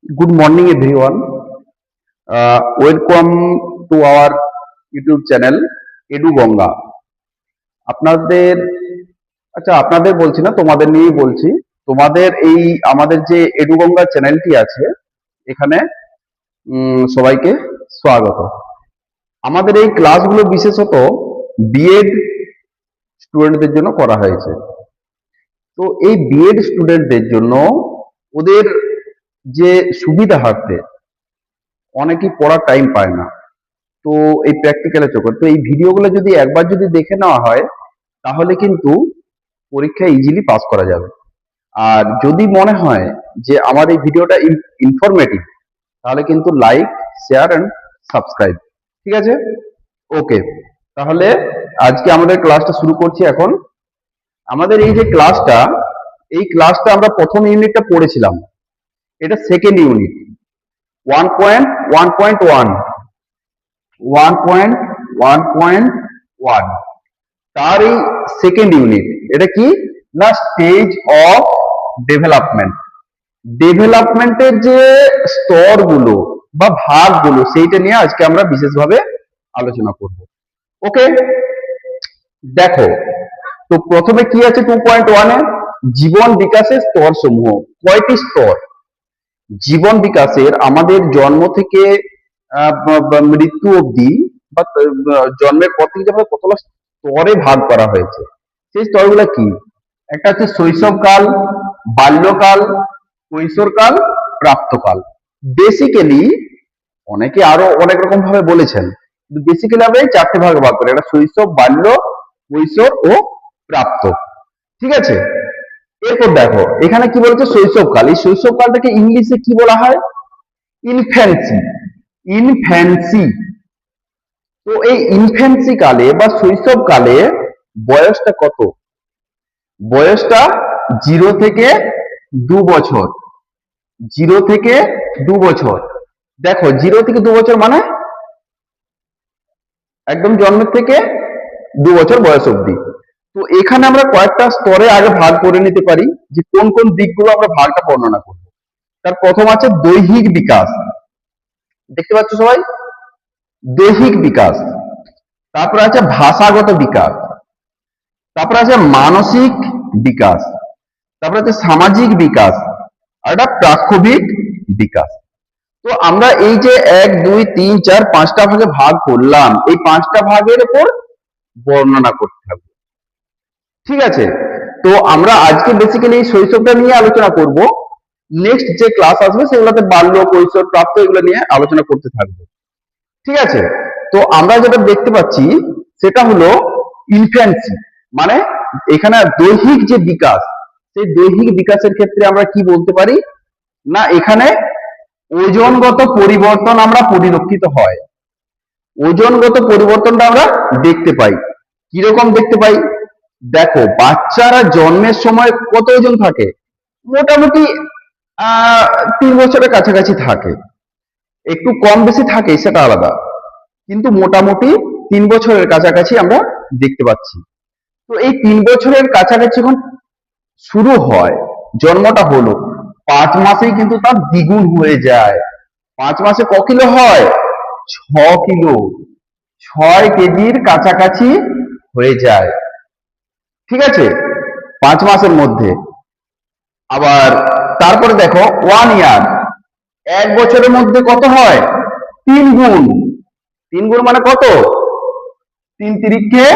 Good morning, everyone. Welcome to our YouTube channel, Edu Ganga. আপনাদের আপনাদের বলছি না, তোমাদের নিয়েই বলছি। তোমাদের এই আমাদের যে এডু গঙ্গা চ্যানেলটি আছে, এখানে সবাইকে স্বাগত। আমাদের এই ক্লাসগুলো বিশেষত বিএড স্টুডেন্টদের জন্য করা হয়েছে। তো এই বিএড স্টুডেন্টদের জন্য ওদের যে সুবিধার্থে অনেকেই পড়ার টাইম পায় না, তো এই প্র্যাকটিক্যালের চক্কর, তো এই ভিডিওগুলো যদি একবার যদি দেখে নেওয়া হয় তাহলে কিন্তু পরীক্ষায় ইজিলি পাস করা যাবে। আর যদি মনে হয় যে আমার এই ভিডিওটা ইনফরমেটিভ, তাহলে কিন্তু লাইক, শেয়ার এন্ড সাবস্ক্রাইব। ঠিক আছে, ওকে। তাহলে আজকে আমাদের ক্লাসটা শুরু করছি। এখন আমাদের এই যে ক্লাসটা আমরা প্রথম ইউনিটটা পড়েছিলাম, এটা সেকেন্ড ইউনিট 1.1.1 তার এই সেকেন্ড ইউনিট। এটা কি না, স্টেজ অফ ডেভেলপমেন্টের যে স্তরগুলো বা ভাগগুলো, সেইটা নিয়ে আজকে আমরা বিশেষভাবে আলোচনা করব। ওকে, দেখো তো প্রথমে কি আছে 2.1 এ, জীবন বিকাশের স্তর সমূহ। কয়টি স্তর জীবন বিকাশের? আমাদের জন্ম থেকে মৃত্যু অবধি বা জন্মের পর থেকে যখন কতগুলো স্তরে ভাগ করা হয়েছে, সেই স্তরগুলো কি? একটা হচ্ছে শৈশবকাল, বাল্যকাল, কৈশোরকাল, প্রাপ্তকাল। বেসিক্যালি অনেকে আরো অনেক রকম ভাবে বলেছেন, কিন্তু বেসিক্যালি আমরা এই চারটে ভাগে ভাগ করি, একটা শৈশব, বাল্য, কৈশোর ও প্রাপ্ত। ঠিক আছে, এরপর দেখো এখানে কি বলছে, শৈশবকাল। এই শৈশবকালটাকে ইংলিশে কি বলা হয়? ইনফ্যান্সি। তো এই ইনফ্যান্সি কালে বা শৈশবকালে বয়সটা কত? বয়সটা 0 থেকে 2 বছর। 0 থেকে 2 বছর। দেখো 0 থেকে 2 বছর মানে একদম জন্মের থেকে 2 বছর বয়স অবধি। তো এখানে আমরা কয়েকটা স্তরে আগে ভাগ করে নিতে পারি, যে কোন কোন দিকগুলো আমরা ভাগটা বর্ণনা করব। তার প্রথম আছে দৈহিক বিকাশ। দেখতে পাচ্ছ সবাই? দৈহিক বিকাশ। তারপরে আছে ভাষাগত বিকাশ। তারপরে আছে মানসিক বিকাশ। তারপরে আছে সামাজিক বিকাশ। আর এটা প্রাক্ষবিক বিকাশ। তো আমরা এই যে 1, 2, 3, 4, 5টা ভাগে ভাগ করলাম, এই 5টা ভাগের উপর বর্ণনা করতে হবে। ঠিক আছে, তো আমরা আজকে বেসিক্যালি এই শৈশবটা নিয়ে আলোচনা করব। নেক্সট যে ক্লাস আসবে সেগুলোতে বাল্য, কৈশোর, প্রাপ্ত এগুলো নিয়ে আলোচনা করতে থাকবো। ঠিক আছে, তো আমরা যেটা দেখতে পাচ্ছি সেটা হলো ইনফ্যান্সি, মানে এখানে দৈহিক যে বিকাশ, সেই দৈহিক বিকাশের ক্ষেত্রে আমরা কি বলতে পারি না, এখানে ওজনগত পরিবর্তন আমরা পরিলক্ষিত হয়। ওজনগত পরিবর্তনটা আমরা দেখতে পাই। কিরকম দেখতে পাই? দেখো বাচ্চারা জন্মের সময় কত ওজন থাকে? মোটামুটি 3 বছরের কাছাকাছি থাকে। একটু কম বেশি থাকে সেটা আলাদা, কিন্তু মোটামুটি 3 বছরের কাছাকাছি আমরা দেখতে পাচ্ছি। তো এই 3 বছরের কাছাকাছি যখন শুরু হয়, জন্মটা হলো, 5 মাসেই কিন্তু তার দ্বিগুণ হয়ে যায়। 5 মাসে ক কিলো হয়? 6 কিলো, 6 কেজির কাছাকাছি হয়ে যায়। ঠিক আছে, 5 মাসের মধ্যে। আবার তারপরে দেখো 1 ইয়ার, 1 বছরের মধ্যে কত হয়? 3 গুণ। 3 গুণ মানে কত? 3 তিরিখে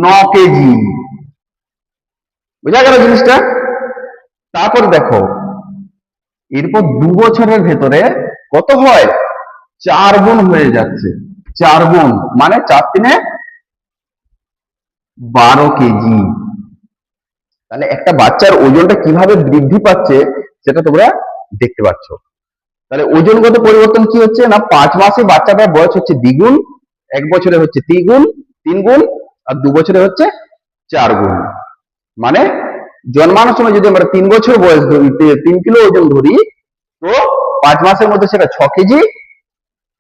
9 কেজি। বোঝা গেল জিনিসটা? তারপর দেখো এরপর 2 বছরের ভেতরে কত হয়? 4 গুণ হয়ে যাচ্ছে। 4 গুণ মানে 4 3 12 কেজি। তাহলে একটা বাচ্চার ওজনটা কিভাবে বৃদ্ধি পাচ্ছে সেটা তোমরা দেখতে পাচ্ছ। তাহলে ওজনগত পরিবর্তন কি হচ্ছে না, 5 মাসে বাচ্চাটার বয়স হচ্ছে দ্বিগুণ, 1 বছরে হচ্ছে 3 গুণ, আর 2 বছরে হচ্ছে 4 গুণ। মানে জন্মানোর সময় যদি আমরা 3 বছর বয়স ধরি, 3 কিলো ওজন ধরি, তো 5 মাসের মধ্যে সেটা 6 কেজি,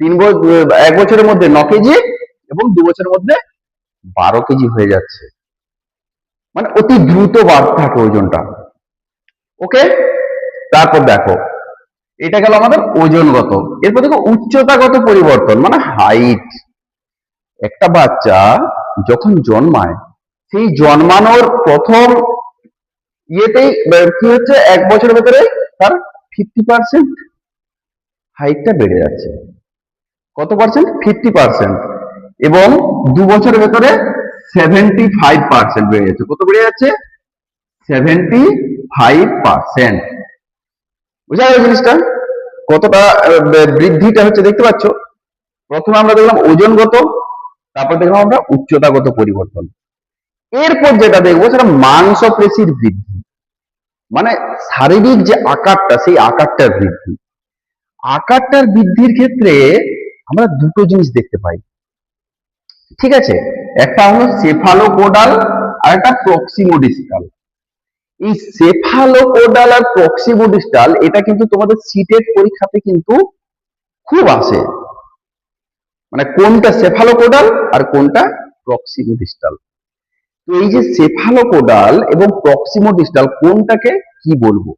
1 বছরের মধ্যে 9 কেজি এবং 2 বছরের মধ্যে 12 কেজি হয়ে যাচ্ছে। মানে অতি দ্রুত বাড়তে থাকে ওজনটা। ওকে, তারপর দেখো এটা গেল আমাদের ওজনগত। এরপর দেখো উচ্চতাগত পরিবর্তন মানে হাইট। একটা বাচ্চা যখন জন্মায় সেই জন্মানোর প্রথম ইয়েতেই কি হচ্ছে, 1 বছরের ভেতরে তার 50% হাইটটা বেড়ে যাচ্ছে। কত পার্সেন্ট? 50%। এবং 2 বছরের ভেতরে 75% বেড়ে যাচ্ছে। কত বেড়ে যাচ্ছে? 75%। বুঝা গেল জিনিসটা কতটা বৃদ্ধিটা হচ্ছে, দেখতে পাচ্ছ? প্রথমে আমরা দেখলাম ওজনগত, তারপর দেখলাম আমরা উচ্চতাগত পরিবর্তন। এরপর যেটা দেখবো সেটা মাংসপেশির বৃদ্ধি, মানে শারীরিক যে আকারটা, সেই আকারটার বৃদ্ধি। আকারটার বৃদ্ধির ক্ষেত্রে আমরা দুটো জিনিস দেখতে পাই, ঠিক আছে? একটা হলো সেফালোপোডাল আর একটা প্রক্সিমোডিস্টাল। এই সেফালোপোডাল আর প্রক্সিমোডিস্টাল এটা কিন্তু তোমাদের সিটেট পরীক্ষাতে কিন্তু খুব আসে, মানে কোনটা সেফালোপোডাল আর কোনটা প্রক্সিমোডিস্টাল। তো এই যে সেফালোপোডাল এবং প্রক্সিমোডিস্টাল কোনটাকে কি বলবো?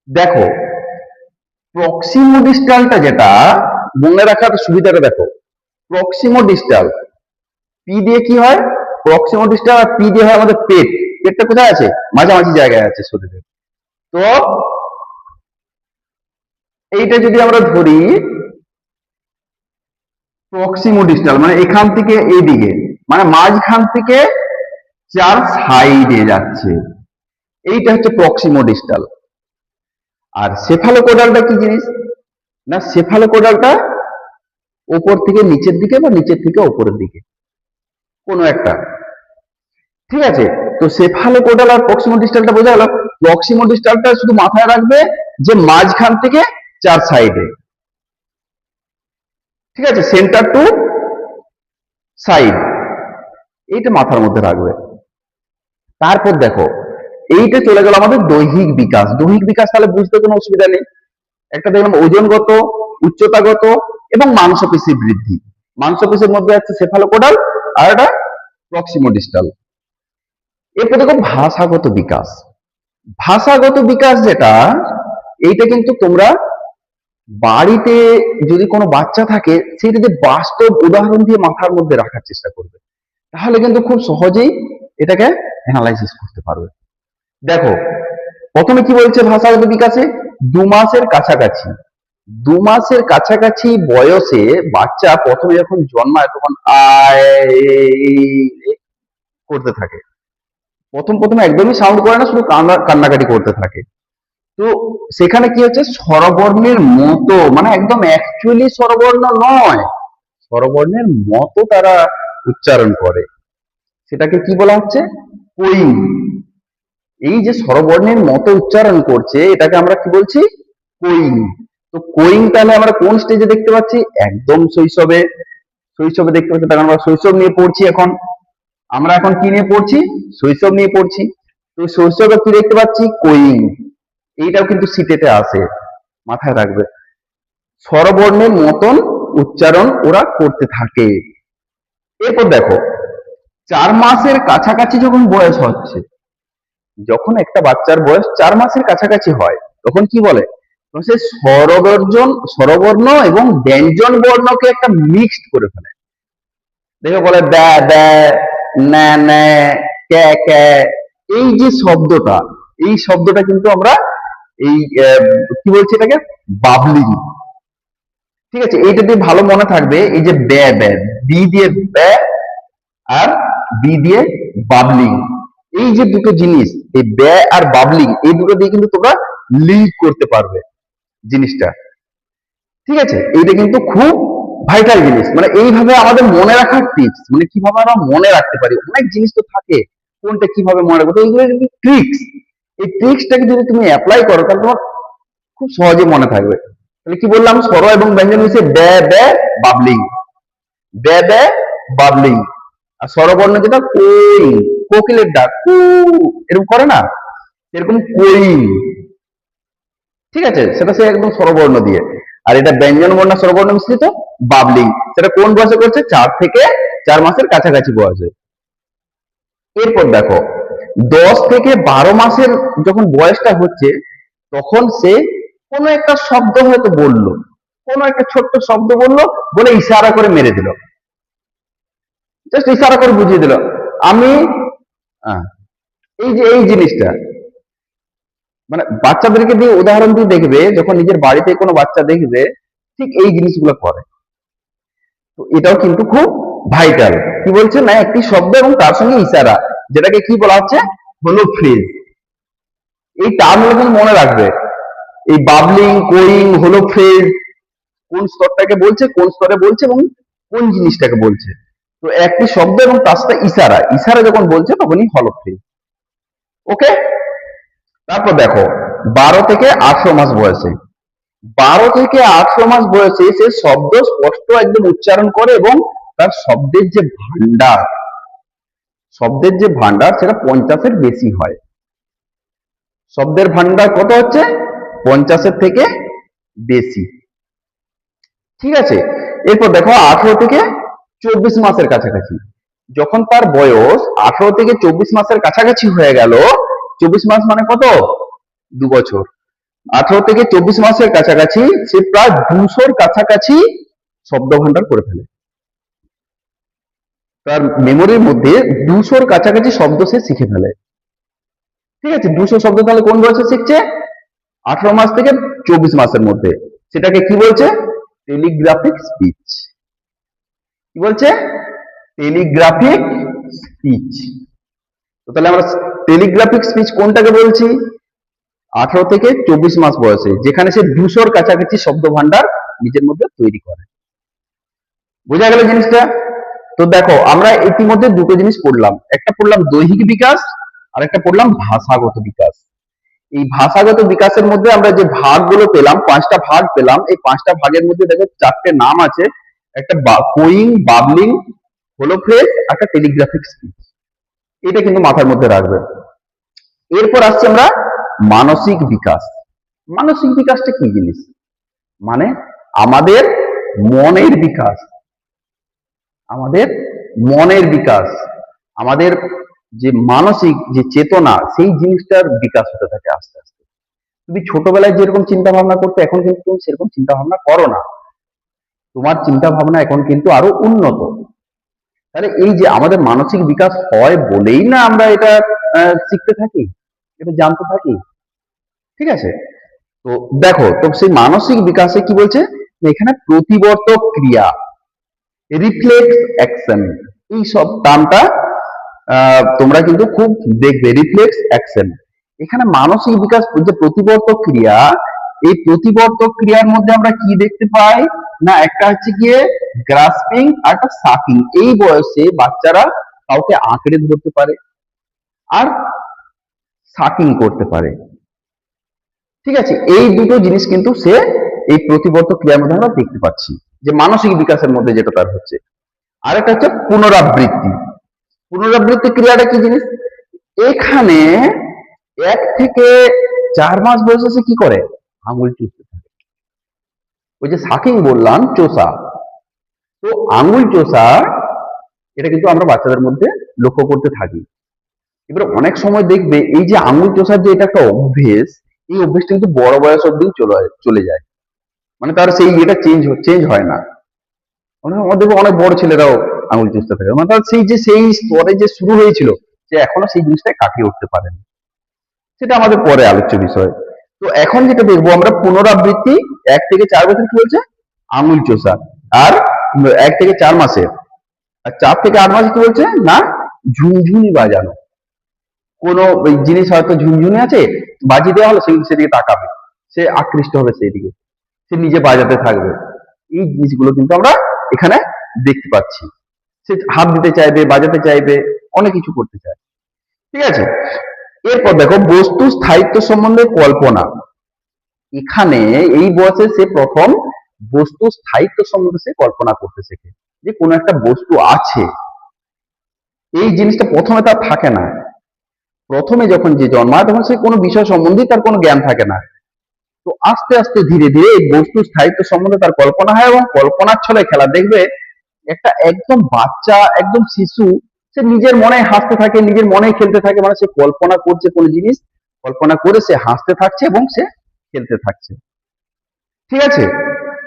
দেখো, প্রক্সিমোডিস্টালটা যেটা মনে রাখার সুবিধাটা দেখো, প্রক্সিমোডিস্টাল পি দিয়ে কি হয়? প্রক্সিমোডিস্টাল আর পি দিয়ে হয় আমাদের পেট। পেটটা কোথায় আছে? মাঝামাঝি জায়গায় আছে শরীরে। তো এইটা যদি আমরা ধরি প্রক্সিমোডিস্টাল, মানে এখান থেকে এইদিকে, মানে মাঝখান থেকে 4 সাইডে যাচ্ছে, এইটা হচ্ছে প্রক্সিমোডিস্টাল। আর সেফালোপোডালটা কি জিনিস? না, সেফালোপোডালটা উপর থেকে নিচের দিকে বা নিচের থেকে উপরের দিকে, কোনো একটা, ঠিক আছে? তো সেফালোপোডাল আর প্রক্সিমোডিস্টালটা বোঝা গেল। প্রক্সিমোডিস্টালটা শুধু মাথায় রাখবে যে মাঝখান থেকে 4 সাইডে, ঠিক আছে? সেন্টার টু সাইড, এইটা মাথার মধ্যে রাখবে। তারপর দেখো, এইটা চলে গেল আমাদের দৈহিক বিকাশ। দৈহিক বিকাশ তাহলে বুঝতে কোনো অসুবিধা নেই। একটা দেখলাম ওজনগত, উচ্চতাগত এবং মাংসপেশি বৃদ্ধি। মাংসপেশির মধ্যে আছে সেফালোপোডাল আর একটা প্রক্সিমোডিস্টাল। এরপর দেখো ভাষাগত বিকাশ। ভাষাগত বিকাশ যেটা, এইটা কিন্তু তোমরা বাড়িতে যদি কোনো বাচ্চা থাকে সেই যদি বাস্তব উদাহরণ দিয়ে মাথার মধ্যে রাখার চেষ্টা করবে, তাহলে কিন্তু খুব সহজেই এটাকে অ্যানালাইসিস করতে পারবে। দেখো, প্রথমে কি বলছে ভাষাগত বিকাশে? 2 মাসের কাছাকাছি। 2 মাসের কাছাকাছি বয়সে বাচ্চা প্রথমে যখন জন্মায় তখন করতে থাকে। প্রথম প্রথমে একদমই সাউন্ড করে না, শুধু কান্নাকাটি করতে থাকে। তো সেখানে কি হচ্ছে, স্বরবর্ণের মতো, মানে একদম অ্যাকচুয়ালি স্বরবর্ণ নয়, স্বরবর্ণের মতো তারা উচ্চারণ করে। সেটাকে কি বলা হচ্ছে? কোয়িং। এই যে স্বরবর্ণের মতো উচ্চারণ করছে, এটাকে আমরা কি বলছি? কোয়িং। তো কোয়িং তাহলে আমরা কোন স্টেজে দেখতে পাচ্ছি? একদম শৈশবে। শৈশবে দেখতে পাচ্ছি, তার আমরা শৈশব নিয়ে পড়ছি এখন। আমরা এখন কি নিয়ে পড়ছি? শৈশব নিয়ে পড়ছি। তো শৈশবে কি দেখতে পাচ্ছি? কোয়িং। এইটাও কিন্তু সিটেতে আসে, মাথায় রাখবে। স্বরবর্ণের মতন উচ্চারণ ওরা করতে থাকে। এরপর দেখো, 4 মাসের কাছাকাছি যখন বয়স হচ্ছে, যখন একটা বাচ্চার বয়স 4 মাসের কাছাকাছি হয়, তখন কি বলে? তখন সে স্বরবর্ণ এবং ব্যঞ্জন বর্ণকে একটা মিক্সড করে ফেলে। দেখে বলে দ্যা দ্যা, ন্যা ন্যা, ক্যা ক্যা। এই যে শব্দটা, এই শব্দটা কিন্তু আমরা এই কি বলছি এটাকে? বাবলিং। ঠিক আছে? এইটা দিয়ে ভালো মনে থাকবে, এই যে ব্যা ব্যা, বি দিয়ে ব্যা আর বি দিয়ে বাবলিং, এই যে দুটো জিনিস, এই ব্যা আর বাবলিং, এই দুটো দিয়ে কিন্তু তোমরা লিঙ্ক করতে পারবে জিনিসটা। ঠিক আছে? এইটা কিন্তু খুব ভাইটাল জিনিস, মানে এইভাবে আমাদের মনে রাখার টিপস, মানে কিভাবে আমরা মনে রাখতে পারি। অনেক জিনিস তো থাকে, কোনটা কিভাবে মনে রাখবো, তো এইগুলো কিন্তু ট্রিক্স। এই ট্রিক্সটাকে যদি তুমি অ্যাপ্লাই করো তাহলে তোমার খুব সহজে মনে থাকবে। তাহলে কি বললাম? স্বর এবং ব্যঞ্জন মিশে ব্যা ব্যা বাবলিং, ব্যা ব্যা বাবলিং। আর স্বরবর্ণ যেটা কোয়িং, কোকিলের ডাক কু, এরকম করে না, এরকম কোয়িং। ঠিক আছে? সেটা সে একদম স্বরবর্ণ দিয়ে। আর এটা ব্যঞ্জন বর্ণ স্বরবর্ণ মিশ্রিত বাবলিং। সেটা কোন বয়সে করছে? 4 থেকে 4 মাসের কাছাকাছি বয়সে। এরপর দেখো, 10 থেকে 12 মাসের যখন বয়সটা হচ্ছে, তখন সে কোনো একটা শব্দ হয়তো বললো, কোনো একটা ছোট্ট শব্দ বললো, বলে ইশারা করে মেরে দিল, জাস্ট ইশারা করে বুঝিয়ে দিল আমি আহ, এই যে এই জিনিসটা, মানে বাচ্চাদেরকে দিয়ে উদাহরণ দিয়ে দেখবে, যখন নিজের বাড়িতে কোনো বাচ্চা দেখবে ঠিক এই জিনিসগুলো করে। তো এটাও কিন্তু খুব ভাইটাল। কি বলছে না, একটি শব্দ এবং তার সঙ্গে ইশারা, যেটাকে কি বলা হচ্ছে, হলো ফ্রেজ। এই টার্মগুলো কিন্তু মনে রাখবে, এই বাবলিং, কোয়িং, হলো ফ্রেজ, কোন স্তরটাকে বলছে, কোন স্তরে বলছে এবং কোন জিনিসটাকে বলছে। তো একটি শব্দ এবং তার সাথে ইশারা, ইশারা যখন বলছে তখনই হলো ফ্রেজ। ওকে, তারপর দেখো 12 থেকে 18 মাস বয়সে, 12 থেকে 18 মাস বয়সে সে শব্দ স্পষ্ট একদম উচ্চারণ করে এবং তার শব্দের যে ভান্ডার সেটা 50-এর বেশি হয়। শব্দের ভান্ডার কত হচ্ছে, 50-এর থেকে বেশি। ঠিক আছে, এরপর দেখো 18 থেকে 24 মাসের কাছাকাছি, যখন তার বয়স 18 থেকে 24 মাসের কাছাকাছি হয়ে গেল, 24 মাস মানে কত, 2 বছর, 18 থেকে 24 মাসের কাছাকাছি সে প্রায় 200-র কাছাকাছি শব্দ ভান্ডার করে ফেলে। তার মেমোরির মধ্যে 200-র কাছাকাছি শব্দ সে শিখে ফেলে। ঠিক আছে, 200 শব্দ তাহলে কোন বয়সে শিখছে, 18 মাস থেকে 24 মাসের মধ্যে। সেটাকে কি বলছে, টেলিগ্রাফিক স্পিচ। কি বলছে, টেলিগ্রাফিক স্পিচ। তো তাহলে আমরা টেলিগ্রাফিক স্পিচ কোনটাকে বলছি, 18 থেকে 24 মাস বয়সে, যেখানে সে 200-র কাছাকাছি শব্দ ভান্ডার নিজের মধ্যে তৈরি করে। বোঝা গেল জিনিসটা? তো দেখো আমরা ইতিমধ্যে দুটো জিনিস পড়লাম, একটা পড়লাম দৈহিক বিকাশ আর একটা পড়লাম ভাষাগত বিকাশ। এই ভাষাগত বিকাশের মধ্যে আমরা যে ভাগগুলো পেলাম, 5টা ভাগ পেলাম, এই 5টা ভাগের মধ্যে দেখো 4টে নাম আছে, একটা কোয়িং, বাবলিং, হলো ফ্রেজ, একটা টেলিগ্রাফিক স্পিচ। এটা কিন্তু মাথার মধ্যে রাখবে। এরপর আসছে আমরা মানসিক বিকাশ। মানসিক বিকাশটা কি জিনিস, মানে আমাদের মনের বিকাশ, আমাদের মনের বিকাশ, আমাদের যে মানসিক যে চেতনা, সেই জিনিসটার বিকাশ হতে থাকে আস্তে আস্তে। তুমি ছোটবেলায় যেরকম চিন্তা ভাবনা করতে, এখন কিন্তু তুমি সেরকম চিন্তা ভাবনা করো না, তোমার চিন্তা ভাবনা এখন কিন্তু আরো উন্নত। তাহলে এই যে আমাদের মানসিক বিকাশ হয় বলেই না আমরা এটা শিখতে থাকি, এটা জানতে থাকি। ঠিক আছে, তো দেখো, তো সেই মানসিক বিকাশে কি বলছে, এখানে প্রতিবর্তক ক্রিয়া, রিফ্লেক্স অ্যাকশন, এই সব টার্মটা তোমরা কিন্তু খুব দেখবে, রিফ্লেক্স অ্যাকশন। এখানে মানসিক বিকাশ যে প্রতিবর্তক ক্রিয়া, এই প্রতিবর্তক ক্রিয়ার মধ্যে আমরা কি দেখতে পাই না, একটা হচ্ছে গিয়ে গ্রাসপিং আর একটা সাকিং। এই বয়সে বাচ্চারা কাউকে আঁকড়ে ধরতে পারে আর সাকিং করতে পারে। ঠিক আছে, এই দুটো জিনিস কিন্তু সে এই প্রতিবর্তক ক্রিয়ার মধ্যে আমরা দেখতে পাচ্ছি, যে মানসিক বিকাশের মধ্যে যেটা তার হচ্ছে। আরেকটা হচ্ছে পুনরাবৃত্তি। পুনরাবৃত্তি ক্রিয়াটা কি জিনিস, এখানে 1 থেকে 4 মাস বয়সে সে কি করে, আঙুল চুষতে থাকে। ওই যে সাকিং বললাম, চোষা, তো আঙুল চোষা, এটা কিন্তু আমরা বাচ্চাদের মধ্যে লক্ষ্য করতে থাকি। এবার অনেক সময় দেখবে এই যে আঙুল চোষার যে এটা একটা অভ্যেস, এই অভ্যেসটা কিন্তু বড় বয়স অব্দি চলে যায়, মানে তার সেই এটা চেঞ্জ হয় না। দেখবে অনেক বড় ছেলেরাও আঙুল চুষতে থাকে, মানে তার সেই স্তরে যে শুরু হয়েছিল, সে এখনো সেই জিনিসটা কাটিয়ে উঠতে পারেনি। সেটা আমাদের পরে আলোচ্য বিষয়। তো এখন যেটা দেখবো আমরা, পুনরাবৃত্তি 1 থেকে 4 বছর কি বলছে, আঙুল চোষা, আর 1 থেকে 4 মাসের, আর 4 থেকে 8 মাসে কি বলছে না, ঝুনঝুনি বাজানো। কোনো জিনিস হয়তো ঝুনঝুনি আছে, বাজিয়ে দেওয়া হলো, সেদিকে তাকাবে, সে আকৃষ্ট হবে সেই দিকে, সে নিজে বাজাতে থাকবে। এই জিনিসগুলো কিন্তু আমরা এখানে দেখতে পাচ্ছি। সে হাত দিতে চাইবে, বাজাতে চাইবে, অনেক কিছু করতে চায়। ঠিক আছে, এরপর দেখো বস্তু স্থায়িত্ব সম্বন্ধে কল্পনা। এখানে এই বয়সে সে প্রথম বস্তু স্থায়িত্ব সম্বন্ধে সে কল্পনা করতে শেখে, যে কোনো একটা বস্তু আছে। এই জিনিসটা প্রথমে তার থাকে না, প্রথমে যখন যে জন্মায় তখন সে কোনো বিষয় সম্বন্ধে তার কোনো জ্ঞান থাকে না। তো আস্তে আস্তে ধীরে ধীরে এই বস্তু স্থায়িত্ব সম্বন্ধে তার কল্পনা হয়, এবং কল্পনার ছলে খেলা। দেখবে একটা একদম বাচ্চা, একদম শিশু, সে নিজের মনে হাসতে থাকে, নিজের মনে খেলতে থাকে, মানে সে কল্পনা করছে কোনো জিনিস, কল্পনা করে সে হাসতে থাকছে এবং সে খেলতে থাকছে। ঠিক আছে?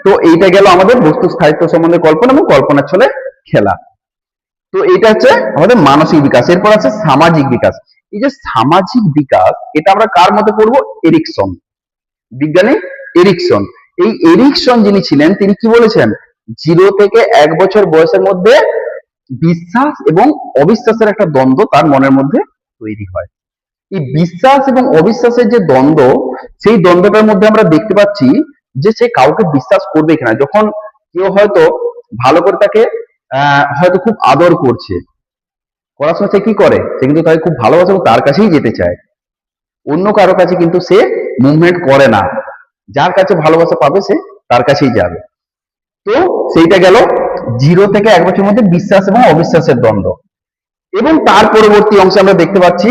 তো এইটা গেল আমাদের বস্তু স্থায়িত্ব সম্বন্ধে কল্পনা এবং কল্পনার ছলে খেলা। তো এটা হচ্ছে আমাদের মানসিক বিকাশ। এরপর আছে সামাজিক বিকাশ। এই যে সামাজিক বিকাশ, এটা আমরা কার মতে পড়বো? এরিকসন, বিজ্ঞানী এরিকসন। এই এরিকসন যিনি ছিলেন, তিনি কি বলেছেন? 0 থেকে 1 বছর বয়সের মধ্যে বিশ্বাস এবং অবিশ্বাসের একটা দ্বন্দ্ব তার মনের মধ্যে তৈরি হয়। এই বিশ্বাস এবং অবিশ্বাসের যে দ্বন্দ্ব, সেই দ্বন্দ্বটার মধ্যে আমরা দেখতে পাচ্ছি যে সে কাউকে বিশ্বাস করবে কিনা। যখন কেউ হয়তো ভালো করে তাকে হয়তো খুব আদর করছে, করার সময় সে কি করে? সে কিন্তু তাকে খুব ভালোবাসে এবং তার কাছেই যেতে চায়। অন্য কারো কাছে কিন্তু সে মুভমেন্ট করে না। যার কাছে ভালোবাসা পাবে সে তার কাছেই যাবে। তো সেইটা গেল 0 থেকে 1 বছরের মধ্যে বিশ্বাস এবং অবিশ্বাসের দ্বন্দ্ব। এবং তার পরবর্তী অংশে আমরা দেখতে পাচ্ছি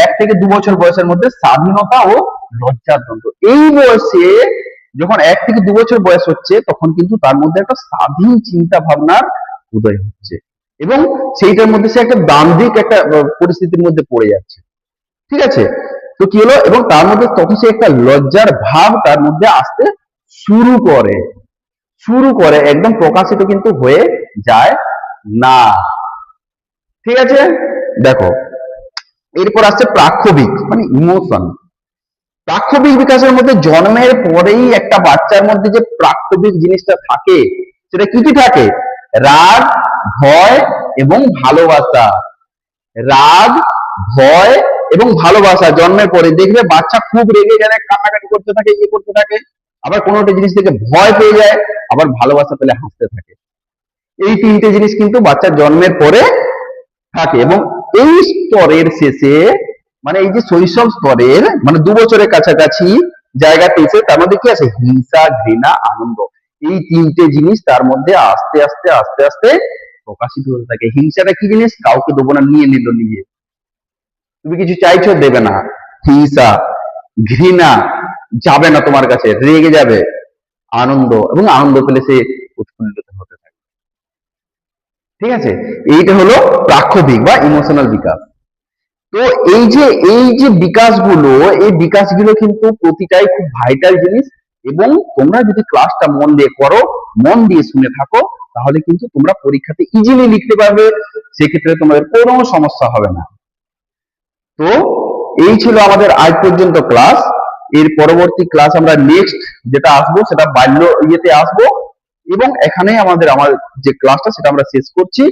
1 থেকে 2 বছর বয়সের মধ্যে স্বাধীনতা ও লজ্জার দ্বন্দ্ব। এই বয়সে যখন 1 থেকে 2 বছর বয়স হচ্ছে, তখন কিন্তু তার মধ্যে একটা স্বাধীন চিন্তা ভাবনার উদয় হচ্ছে এবং সেইটার মধ্যে সে একটা দ্বান্দ্বিক একটা পরিস্থিতির মধ্যে পড়ে যাচ্ছে। ঠিক আছে? তো কি হলো? এবং তার মধ্যে তখন সে একটা লজ্জার ভাব তার মধ্যে আসতে শুরু করে। একদম প্রকাশিত কিন্তু হয়ে যায় না। ঠিক আছে? দেখো, এরপর আসছে প্রাক্ষবিক মানে ইমোশন। প্রাক্ষবিক বিকাশের মধ্যে জন্মের পরেই একটা বাচ্চার মধ্যে যে প্রাক্ষবিক জিনিসটা থাকে, সেটা কি কি থাকে? রাগ, ভয় এবং ভালোবাসা। রাগ, ভয় এবং ভালোবাসা জন্মের পরে দেখবে বাচ্চা খুব রেগে গেলে কান্নাকাটি করতে থাকে, ইয়ে করতে থাকে, আবার কোনো একটা জিনিস থেকে ভয় পেয়ে যায়, আবার ভালোবাসা পেলে হাসতে থাকে। এই 3টে জিনিস কিন্তু বাচ্চার জন্মের পরে থাকে এবং এই স্তরের শেষে, মানে এই যে শৈশব স্তরের মানে 2 বছরের কাছাকাছি জায়গাতে এসে তার মধ্যে কি আছে? হিংসা, ঘৃণা, আনন্দ। এই 3টে জিনিস তার মধ্যে আস্তে আস্তে আস্তে আস্তে প্রকাশিত হতে থাকে। হিংসাটা কি জিনিস? কাউকে দেবো না, নিয়ে নিল নিজে। তুমি কিছু চাইছো, দেবে না। হিংসা, ঘৃণা, যাবে না তোমার কাছে, রেগে যাবে। আনন্দ, এবং আনন্দ পেলে সে উৎফুল্লিত হতে থাকে। ঠিক আছে? এইটা হলো প্রাক্ষবিক বা ইমোশনাল বিকাশ। তো এই যে বিকাশগুলো, এই বিকাশগুলো কিন্তু প্রতিটাই খুব ভাইটাল জিনিস এবং তোমরা যদি ক্লাসটা মন দিয়ে করো, মন দিয়ে শুনে থাকো, তাহলে কিন্তু তোমরা পরীক্ষাতে ইজিলি লিখতে পারবে। সেক্ষেত্রে তোমাদের কোনো সমস্যা হবে না। তো এই ছিল আমাদের আজ পর্যন্ত ক্লাস। এর পরবর্তী ক্লাস আমরা নেক্সট যেটা আসবো সেটা বাল্য ইয়েতে আসবো এবং এখানে আমার যে ক্লাসটা সেটা আমরা শেষ করছি।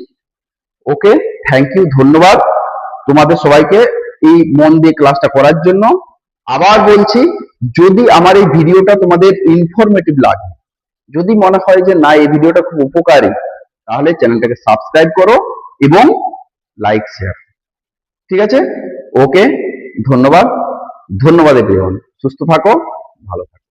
ওকে, থ্যাংক ইউ, ধন্যবাদ তোমাদের সবাইকে এই মন দিয়ে ক্লাসটা করার জন্য। আবার বলছি, যদি আমার এই ভিডিওটা তোমাদের ইনফরমেটিভ লাগে, যদি মনে হয় যে না এই ভিডিওটা খুব উপকারী, তাহলে চ্যানেলটাকে সাবস্ক্রাইব করো এবং লাইক শেয়ার। ঠিক আছে? ওকে, ধন্যবাদ। ধন্যবাদ এভরিওয়ান। সুস্থ থাকো, ভালো থাকো।